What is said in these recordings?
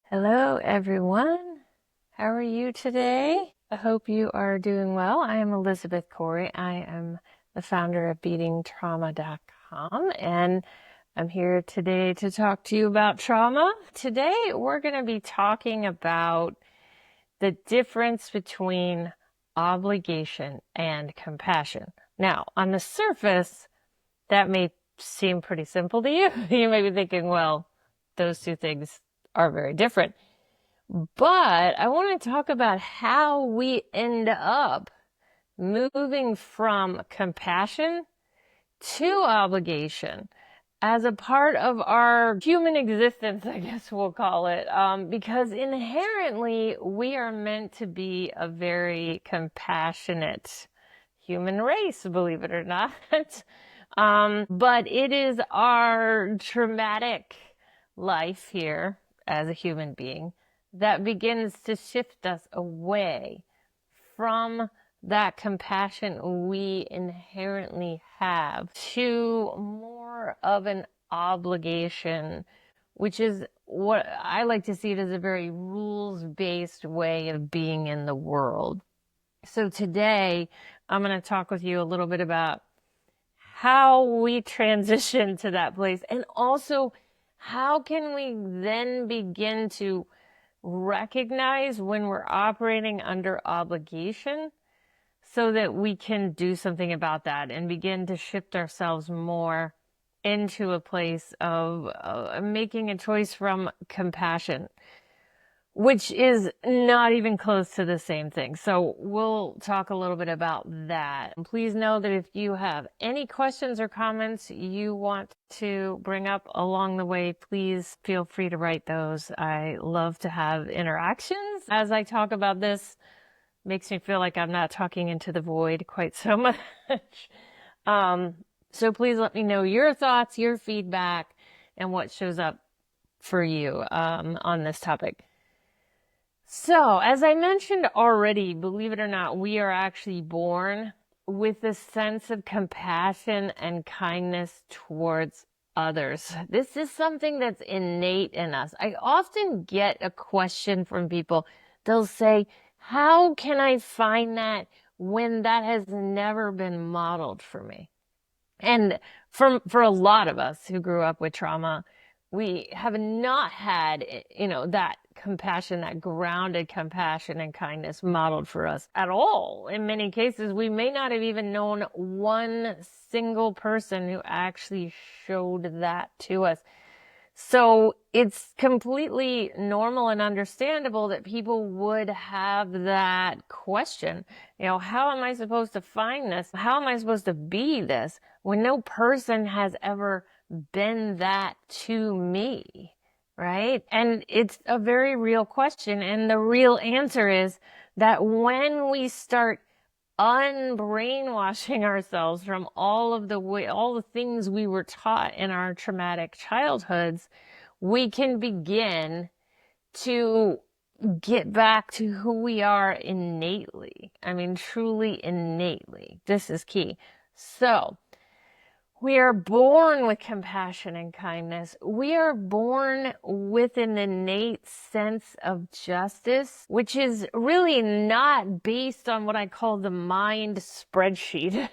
Hello, everyone. How are you today? I hope you are doing well. I am Elizabeth Corey. I am the founder of beatingtrauma.com, and I'm here today to talk to you about trauma. Today, we're going to be talking about the difference between obligation and compassion. Now, on the surface, that may seem pretty simple to you. You may be thinking, well, those two things are very different. But I want to talk about how we end up moving from compassion to obligation as a part of our human existence, I guess we'll call it, because inherently we are meant to be a very compassionate human race, believe it or not. But it is our traumatic life here as a human being that begins to shift us away from that compassion we inherently have to more of an obligation, which is what I like to see it as a very rules-based way of being in the world. So today, I'm going to talk with you a little bit about how we transition to that place, and also how can we then begin to recognize when we're operating under obligation so that we can do something about that and begin to shift ourselves more into a place of making a choice from compassion, which is not even close to the same thing. So we'll talk a little bit about that. And please know that if you have any questions or comments you want to bring up along the way, please feel free to write those. I love to have interactions as I talk about this. Makes me feel like I'm not talking into the void quite so much. So please let me know your thoughts, your feedback, and what shows up for you on this topic. So, as I mentioned already, believe it or not, we are actually born with a sense of compassion and kindness towards others. This is something that's innate in us. I often get a question from people. They'll say, how can I find that when that has never been modeled for me? And for a lot of us who grew up with trauma, we have not had, that compassion, that grounded compassion and kindness modeled for us at all. In many cases, we may not have even known one single person who actually showed that to us. So it's completely normal and understandable that people would have that question. How am I supposed to find this? How am I supposed to be this when no person has ever been that to me? Right? And it's a very real question. And the real answer is that when we start unbrainwashing ourselves from all the things we were taught in our traumatic childhoods, we can begin to get back to who we are innately. I mean, truly innately. This is key. So, we are born with compassion and kindness. We are born with an innate sense of justice, which is really not based on what I call the mind spreadsheet,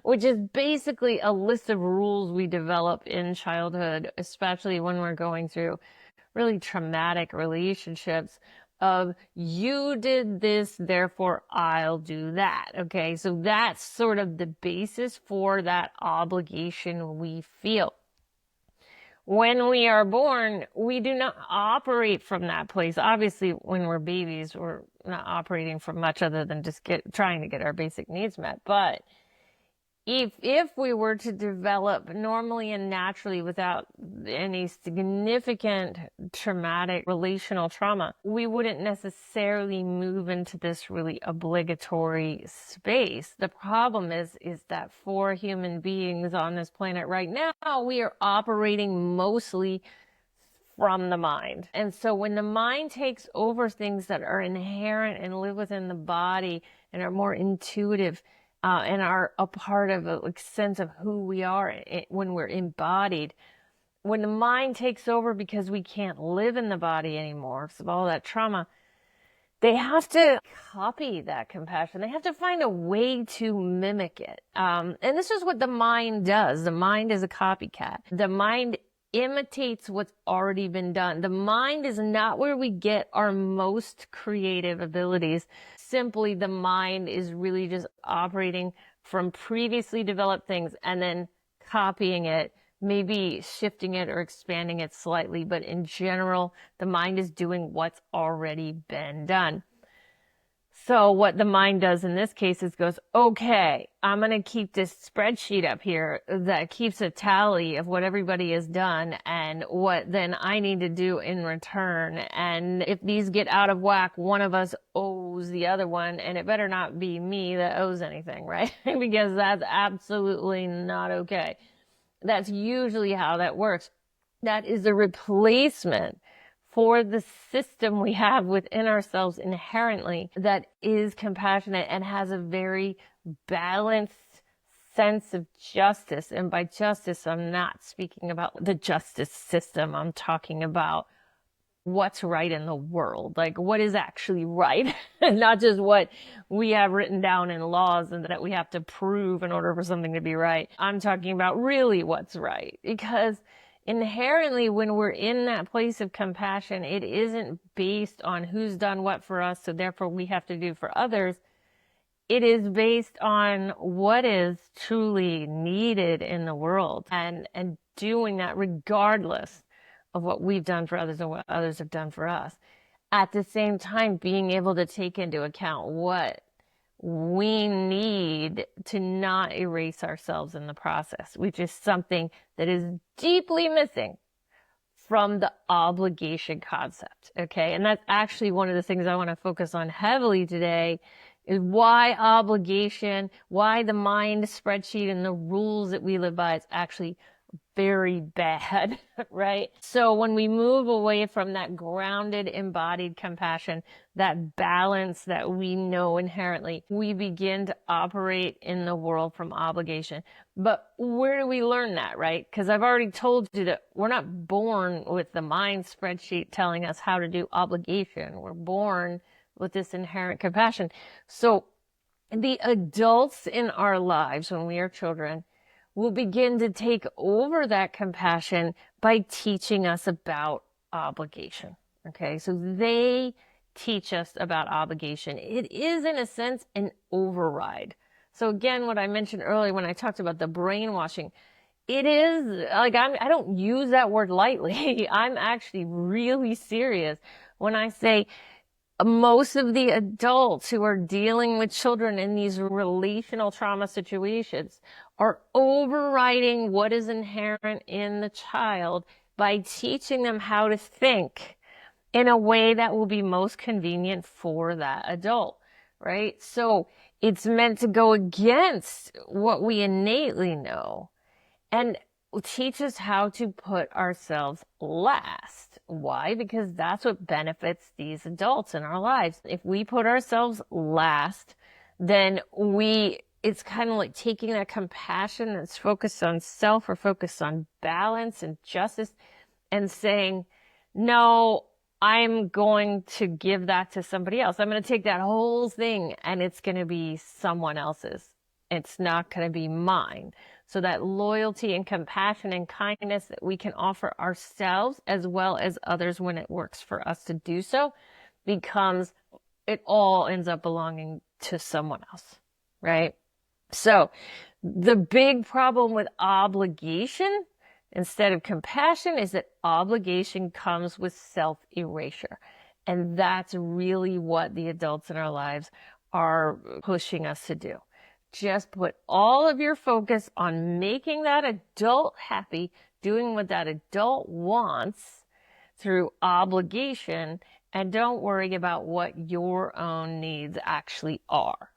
which is basically a list of rules we develop in childhood, especially when we're going through really traumatic relationships of you did this, therefore I'll do that. Okay. So that's sort of the basis for that obligation we feel. When we are born, we do not operate from that place. Obviously, when we're babies, we're not operating from much other than just trying to get our basic needs met. But if we were to develop normally and naturally without any significant traumatic relational trauma, we wouldn't necessarily move into this really obligatory space. The problem is that for human beings on this planet right now, we are operating mostly from the mind. And so when the mind takes over things that are inherent and live within the body and are more intuitive, and are a part of a sense of who we are when we're embodied, when the mind takes over because we can't live in the body anymore because of all that trauma, they have to copy that compassion. They have to find a way to mimic it. And this is what the mind does. The mind is a copycat. The mind imitates what's already been done. The mind is not where we get our most creative abilities. Simply, the mind is really just operating from previously developed things and then copying it, maybe shifting it or expanding it slightly. But in general, the mind is doing what's already been done. So what the mind does in this case is goes, okay, I'm going to keep this spreadsheet up here that keeps a tally of what everybody has done and what then I need to do in return. And if these get out of whack, one of us owes the other one, and it better not be me that owes anything, right? Because that's absolutely not okay. That's usually how that works. That is a replacement for the system we have within ourselves inherently that is compassionate and has a very balanced sense of justice. And by justice, I'm not speaking about the justice system. I'm talking about what's right in the world, like what is actually right, not just what we have written down in laws and that we have to prove in order for something to be right. I'm talking about really what's right, because inherently, when we're in that place of compassion, it isn't based on who's done what for us, so therefore we have to do for others. It is based on what is truly needed in the world and doing that regardless of what we've done for others and what others have done for us. At the same time, being able to take into account what we need to not erase ourselves in the process, which is something that is deeply missing from the obligation concept. Okay. And that's actually one of the things I want to focus on heavily today is why obligation, why the mind spreadsheet and the rules that we live by is actually very bad, right? So when we move away from that grounded, embodied compassion, that balance that we know inherently, we begin to operate in the world from obligation. But where do we learn that, right? Because I've already told you that we're not born with the mind spreadsheet telling us how to do obligation. We're born with this inherent compassion. So the adults in our lives when we are children will begin to take over that compassion by teaching us about obligation. Okay, so they teach us about obligation. It is, in a sense, an override. So again, what I mentioned earlier when I talked about the brainwashing, it is like I don't use that word lightly. I'm actually really serious when I say most of the adults who are dealing with children in these relational trauma situations are overriding what is inherent in the child by teaching them how to think in a way that will be most convenient for that adult, right? So it's meant to go against what we innately know and teach us how to put ourselves last. Why? Because that's what benefits these adults in our lives. If we put ourselves last, then it's kind of like taking that compassion that's focused on self or focused on balance and justice and saying, no, I'm going to give that to somebody else. I'm going to take that whole thing and it's going to be someone else's. It's not going to be mine. So that loyalty and compassion and kindness that we can offer ourselves as well as others when it works for us to do so it all ends up belonging to someone else, right? So the big problem with obligation instead of compassion is that obligation comes with self-erasure. And that's really what the adults in our lives are pushing us to do. Just put all of your focus on making that adult happy, doing what that adult wants through obligation, and don't worry about what your own needs actually are.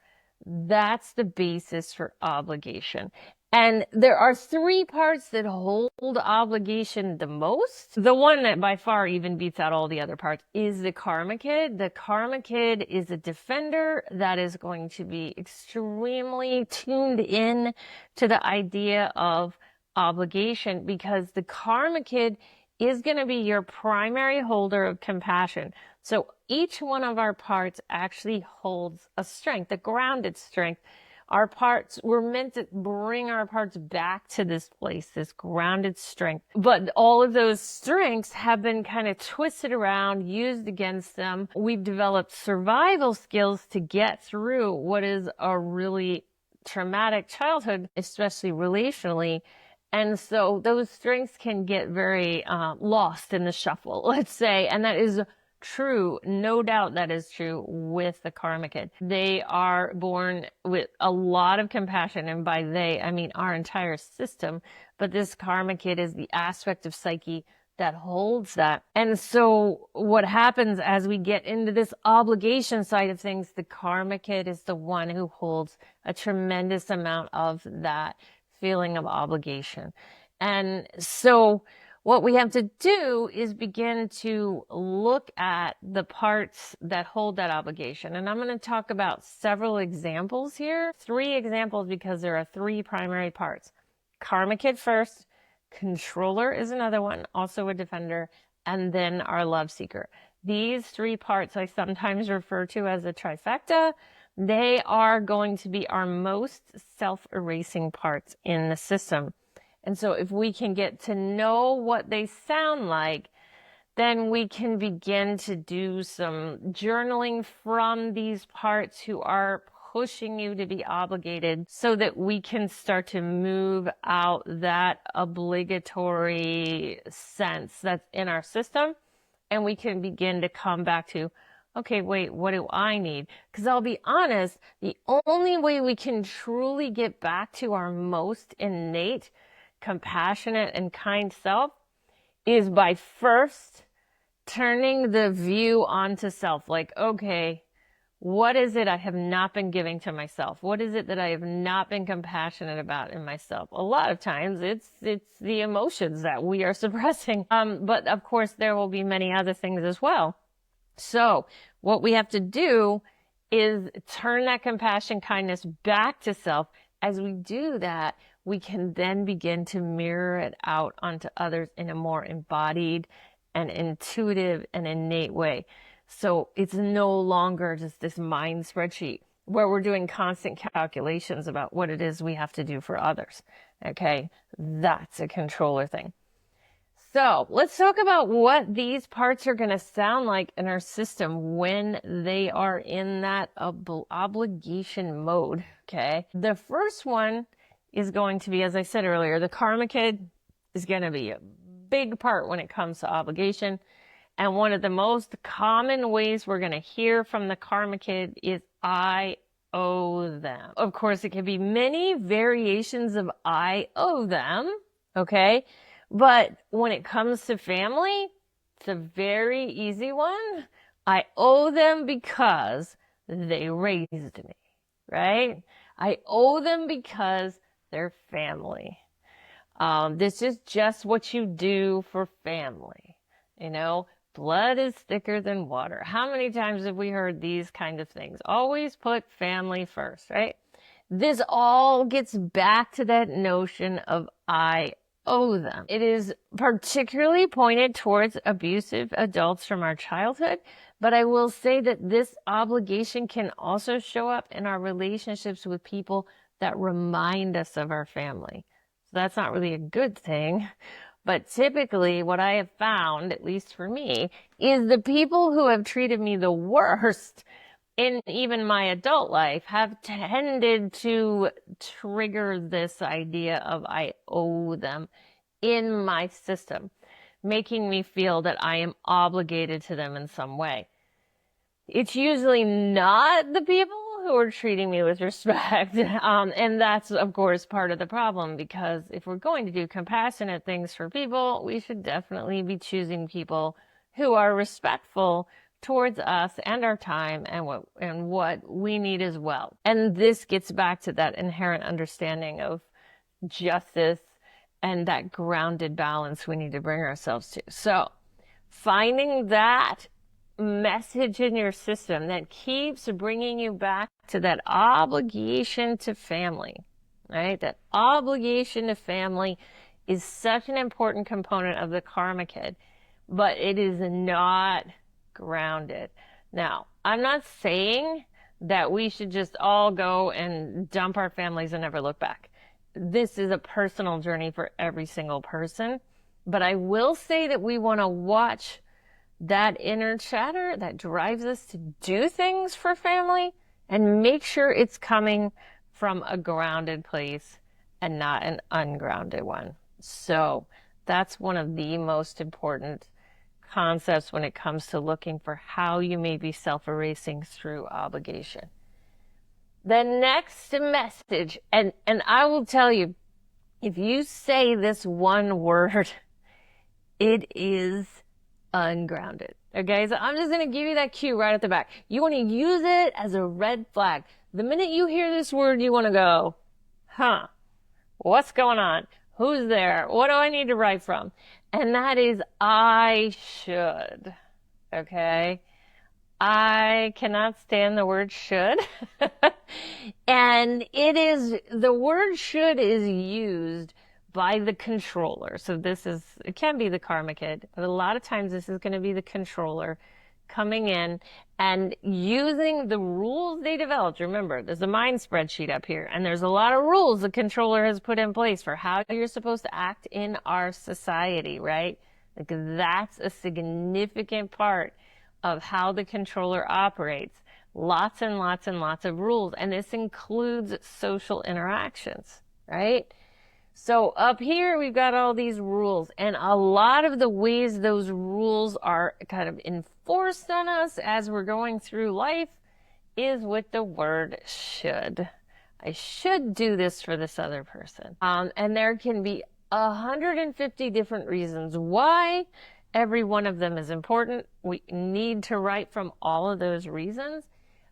That's the basis for obligation. And there are three parts that hold obligation the most. The one that by far even beats out all the other parts is the karma kid. The karma kid is a defender that is going to be extremely tuned in to the idea of obligation, because the karma kid is going to be your primary holder of compassion. So each one of our parts actually holds a strength, a grounded strength. Our parts, we're meant to bring our parts back to this place, this grounded strength. But all of those strengths have been kind of twisted around, used against them. We've developed survival skills to get through what is a really traumatic childhood, especially relationally. And so those strengths can get very lost in the shuffle, let's say. And that is true. No doubt that is true with the karma kid. They are born with a lot of compassion. And by they, I mean our entire system. But this karma kid is the aspect of psyche that holds that. And so what happens as we get into this obligation side of things, the karma kid is the one who holds a tremendous amount of that feeling of obligation. And so what we have to do is begin to look at the parts that hold that obligation. And I'm going to talk about several examples here. 3 examples, because there are 3 primary parts. Karma kid first, controller is another one, also a defender, and then our love seeker. These 3 parts I sometimes refer to as a trifecta. They are going to be our most self-erasing parts in the system. And so if we can get to know what they sound like, then we can begin to do some journaling from these parts who are pushing you to be obligated, so that we can start to move out that obligatory sense that's in our system. And we can begin to come back to, okay, wait, what do I need? Because I'll be honest, the only way we can truly get back to our most innate, compassionate, and kind self is by first turning the view onto self. Like, okay, what is it I have not been giving to myself? What is it that I have not been compassionate about in myself? A lot of times it's the emotions that we are suppressing. But of course there will be many other things as well. So what we have to do is turn that compassion, kindness back to self. As we do that, we can then begin to mirror it out onto others in a more embodied and intuitive and innate way. So it's no longer just this mind spreadsheet where we're doing constant calculations about what it is we have to do for others. Okay, that's a controller thing. So let's talk about what these parts are going to sound like in our system when they are in that obligation mode. Okay, the first one is going to be, as I said earlier, the karma kid is going to be a big part when it comes to obligation. And one of the most common ways we're going to hear from the karma kid is, I owe them. Of course, it can be many variations of I owe them. Okay. But when it comes to family, it's a very easy one. I owe them because they raised me, right? I owe them because they're family. This is just what you do for family. You know, blood is thicker than water. How many times have we heard these kind of things? Always put family first, right? This all gets back to that notion of I owe them. It is particularly pointed towards abusive adults from our childhood, but I will say that this obligation can also show up in our relationships with people that remind us of our family. So that's not really a good thing. But typically what I have found, at least for me, is the people who have treated me the worst in even my adult life have tended to trigger this idea of I owe them in my system, making me feel that I am obligated to them in some way. It's usually not the people who are treating me with respect. And that's, of course, part of the problem, because if we're going to do compassionate things for people, we should definitely be choosing people who are respectful towards us and our time and what we need as well. And this gets back to that inherent understanding of justice and that grounded balance we need to bring ourselves to. So finding that message in your system that keeps bringing you back to that obligation to family. right? That obligation to family is such an important component of the karma kid, but it is not grounded. Now, I'm not saying that we should just all go and dump our families and never look back. This is a personal journey for every single person, but I will say that we want to watch that inner chatter that drives us to do things for family and make sure it's coming from a grounded place and not an ungrounded one. So that's one of the most important concepts when it comes to looking for how you may be self-erasing through obligation. The next message, and I will tell you, if you say this one word, it is ungrounded. Okay, so I'm just going to give you that cue right at the back. You want to use it as a red flag. The minute you hear this word, you want to go, huh, what's going on? Who's there? What do I need to write from? And that is I should. Okay? I cannot stand the word should. And the word should is used by the controller. So it can be the karma kid, but a lot of times this is going to be the controller coming in and using the rules they developed. Remember, there's a mind spreadsheet up here, and there's a lot of rules the controller has put in place for how you're supposed to act in our society, right? Like that's a significant part of how the controller operates. Lots and lots and lots of rules, and this includes social interactions, right? So up here, we've got all these rules, and a lot of the ways those rules are kind of enforced on us as we're going through life is with the word should. I should do this for this other person. And there can be 150 different reasons why. Every one of them is important. We need to write from all of those reasons,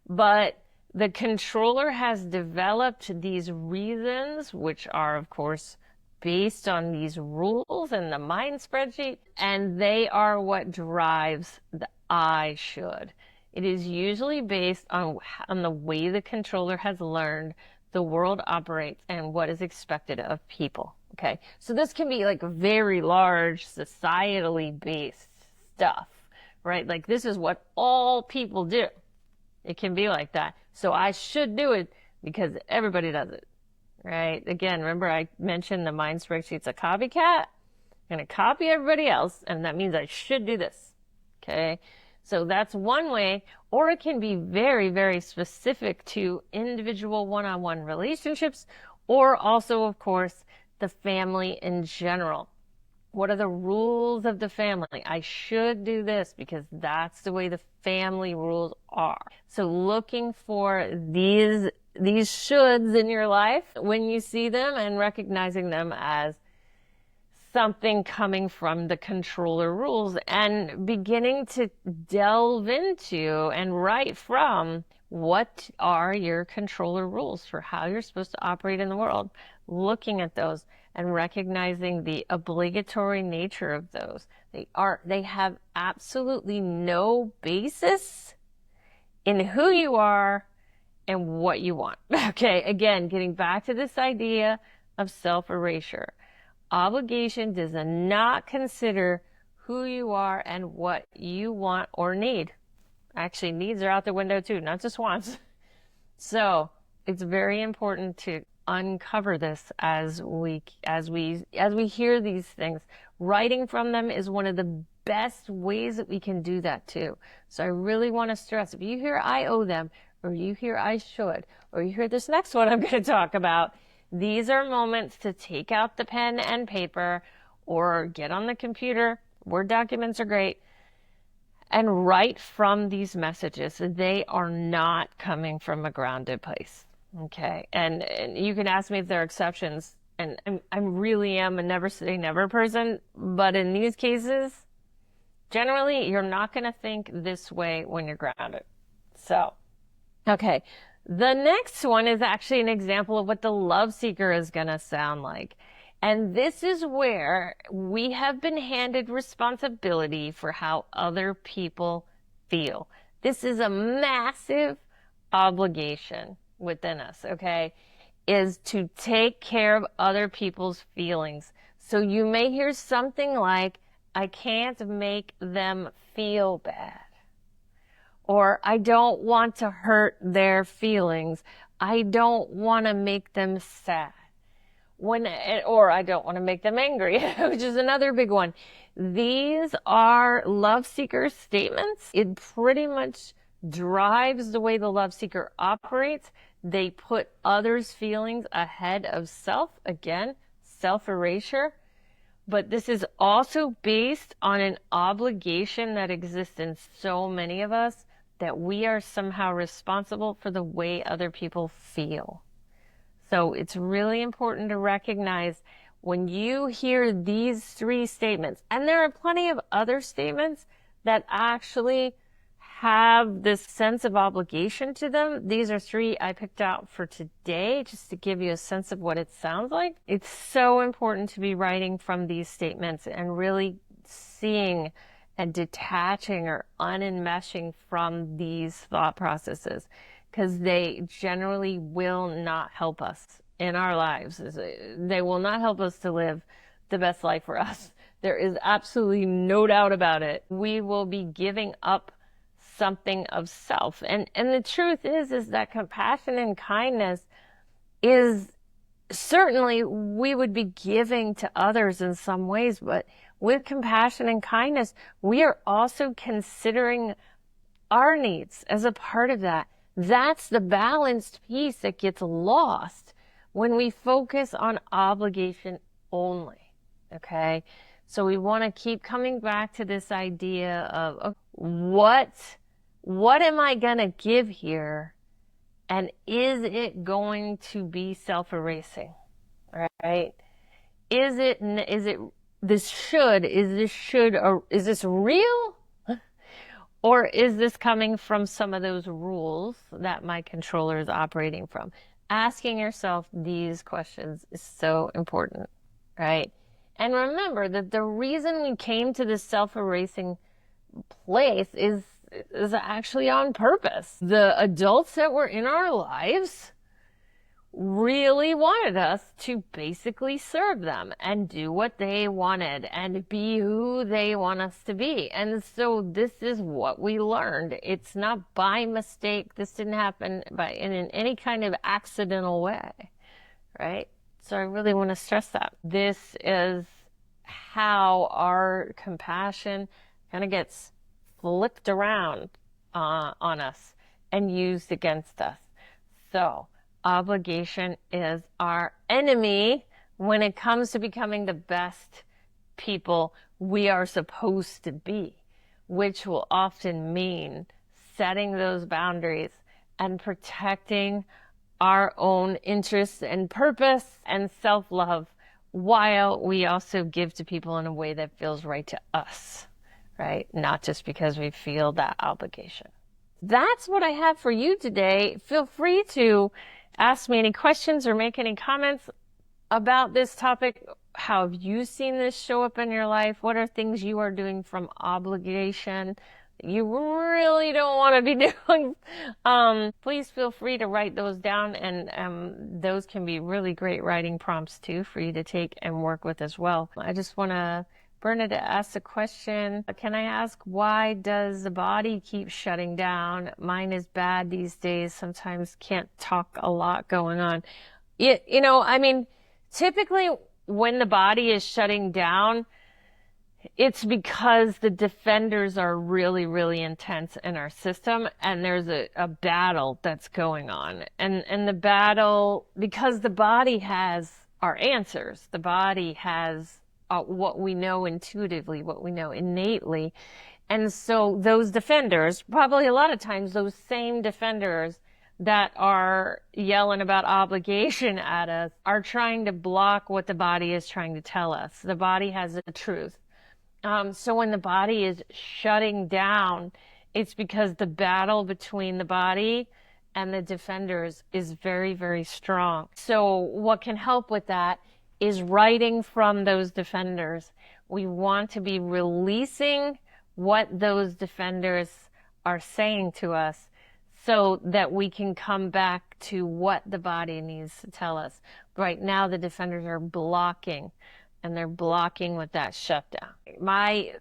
but the controller has developed these reasons, which are, of course, based on these rules in the mind spreadsheet, and they are what drives the I should. It is usually based on the way the controller has learned the world operates and what is expected of people. Okay, so this can be like very large, societally based stuff, right? Like this is what all people do. It can be like that. So I should do it because everybody does it, right? Again, remember I mentioned the mind spreadsheet's a copycat. I'm going to copy everybody else, and that means I should do this, okay? So that's one way, or it can be very, very specific to individual one-on-one relationships, or also, of course, the family in general. What are the rules of the family? I should do this because that's the way the family rules are. So looking for these shoulds in your life when you see them and recognizing them as something coming from the controller rules and beginning to delve into and write from what are your controller rules for how you're supposed to operate in the world, looking at those and recognizing the obligatory nature of those. They have absolutely no basis in who you are and what you want. Okay, again, getting back to this idea of self-erasure. Obligation does not consider who you are and what you want or need. Actually, needs are out the window too, not just wants. So it's very important to uncover this as we hear these things. Writing from them is one of the best ways that we can do that too. So I really want to stress, if you hear I owe them, or you hear I should, or you hear this next one I'm going to talk about, these are moments to take out the pen and paper or get on the computer. Word documents are great. And write from these messages. They are not coming from a grounded place. Okay. And you can ask me if there are exceptions. And I really am a never say never person. But in these cases, generally, you're not going to think this way when you're grounded. So, okay. The next one is actually an example of what the love seeker is going to sound like. And this is where we have been handed responsibility for how other people feel. This is a massive obligation within us, okay? is to take care of other people's feelings. So you may hear something like, I can't make them feel bad. Or I don't want to hurt their feelings. I don't want to make them sad. Or I don't want to make them angry, which is another big one. These are love seeker statements. It pretty much drives the way the love seeker operates. They put others' feelings ahead of self. Again, self-erasure. But this is also based on an obligation that exists in so many of us, that we are somehow responsible for the way other people feel. So it's really important to recognize when you hear these three statements, and there are plenty of other statements that actually have this sense of obligation to them. These are three I picked out for today just to give you a sense of what it sounds like. It's so important to be writing from these statements and really seeing and detaching or unenmeshing from these thought processes, because they generally will not help us in our lives. They will not help us to live the best life for us. There is absolutely no doubt about it. We will be giving up something of self. And the truth is that compassion and kindness is certainly, we would be giving to others in some ways, but with compassion and kindness, we are also considering our needs as a part of that. That's the balanced piece that gets lost when we focus on obligation only. Okay? So we want to keep coming back to this idea of what am I going to give here? And is it going to be self-erasing? Right? Is this real? Or is this coming from some of those rules that my controller is operating from? Asking yourself these questions is so important, right? And remember that the reason we came to this self-erasing place is actually on purpose. The adults that were in our lives really wanted us to basically serve them and do what they wanted and be who they want us to be. And so this is what we learned. It's not by mistake. This didn't happen in any kind of accidental way, right? So I really want to stress that. This is how our compassion kind of gets flipped around on us and used against us. So obligation is our enemy when it comes to becoming the best people we are supposed to be, which will often mean setting those boundaries and protecting our own interests and purpose and self-love, while we also give to people in a way that feels right to us, right? Not just because we feel that obligation. That's what I have for you today. Feel free to ask me any questions or make any comments about this topic. How have you seen this show up in your life? What are things you are doing from obligation that you really don't want to be doing? Please feel free to write those down, and those can be really great writing prompts too for you to take and work with as well. I just want to Bernadette asked a question. Can I ask, why does the body keep shutting down? Mine is bad these days. Sometimes can't talk, a lot going on. Typically when the body is shutting down, it's because the defenders are really, really intense in our system, and there's a battle that's going on. And the battle, because the body has our answers, the body has what we know intuitively, what we know innately. And so those defenders, probably a lot of times those same defenders that are yelling about obligation at us, are trying to block what the body is trying to tell us. The body has the truth. So when the body is shutting down, it's because the battle between the body and the defenders is very, very strong. So what can help with that is writing from those defenders. We want to be releasing what those defenders are saying to us, so that we can come back to what the body needs to tell us. Right now, the defenders are blocking, and they're blocking with that shutdown. My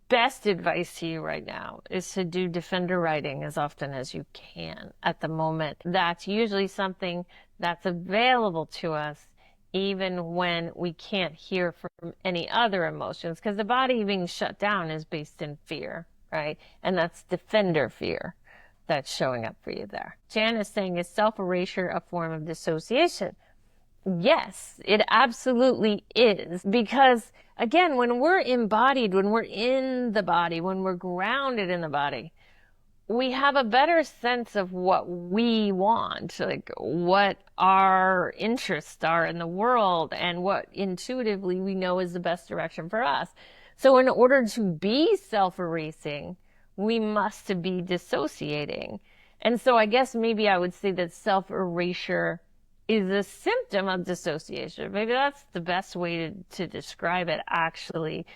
best advice to you right now is to do defender writing as often as you can at the moment. That's usually something that's available to us even when we can't hear from any other emotions, because the body being shut down is based in fear, right? And that's defender fear that's showing up for you there. Jan is saying, is self-erasure a form of dissociation? Yes, it absolutely is. Because again, when we're embodied, when we're in the body, when we're grounded in the body, we have a better sense of what we want, like what our interests are in the world and what intuitively we know is the best direction for us. So in order to be self-erasing, we must be dissociating. And so I guess maybe I would say that self-erasure is a symptom of dissociation. Maybe that's the best way to describe it, actually,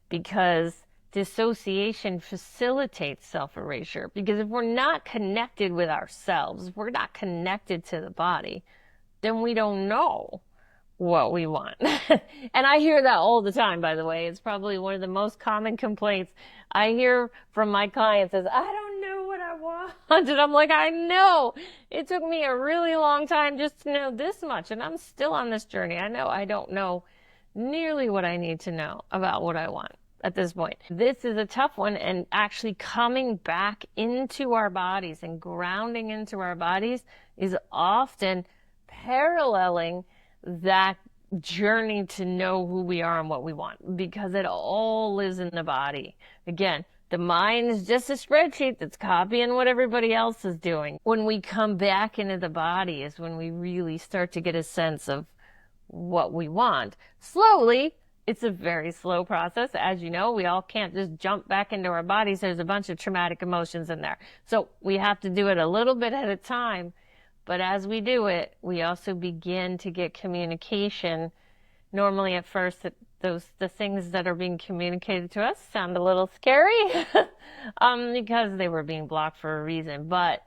because dissociation facilitates self-erasure. Because if we're not connected with ourselves, if we're not connected to the body, then we don't know what we want. And I hear that all the time, by the way. It's probably one of the most common complaints I hear from my clients is, I don't know what I want. And I'm like, I know. It took me a really long time just to know this much, and I'm still on this journey. I know I don't know nearly what I need to know about what I want at this point. This is a tough one, and actually coming back into our bodies and grounding into our bodies is often paralleling that journey to know who we are and what we want, because it all lives in the body. Again, the mind is just a spreadsheet that's copying what everybody else is doing. When we come back into the body is when we really start to get a sense of what we want. Slowly, it's a very slow process. As you know, we all can't just jump back into our bodies. There's a bunch of traumatic emotions in there. So we have to do it a little bit at a time. But as we do it, we also begin to get communication. Normally at first, the things that are being communicated to us sound a little scary because they were being blocked for a reason. But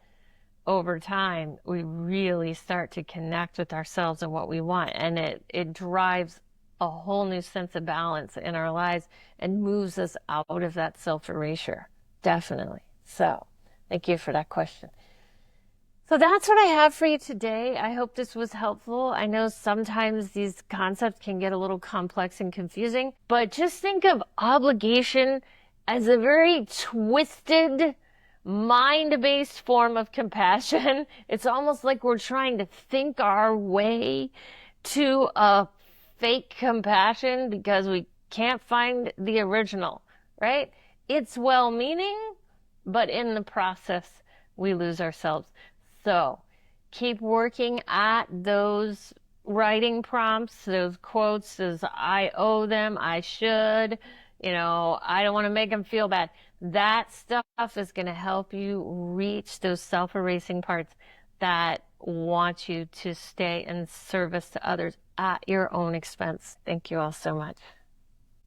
over time, we really start to connect with ourselves and what we want. And it drives a whole new sense of balance in our lives and moves us out of that self-erasure. Definitely. So thank you for that question. So that's what I have for you today. I hope this was helpful. I know sometimes these concepts can get a little complex and confusing, but just think of obligation as a very twisted, mind-based form of compassion. It's almost like we're trying to think our way to a fake compassion because we can't find the original, right? It's well-meaning, but in the process, we lose ourselves. So keep working at those writing prompts, those quotes, those I owe them, I should, I don't want to make them feel bad. That stuff is going to help you reach those self-erasing parts that want you to stay in service to others at your own expense. Thank you all so much.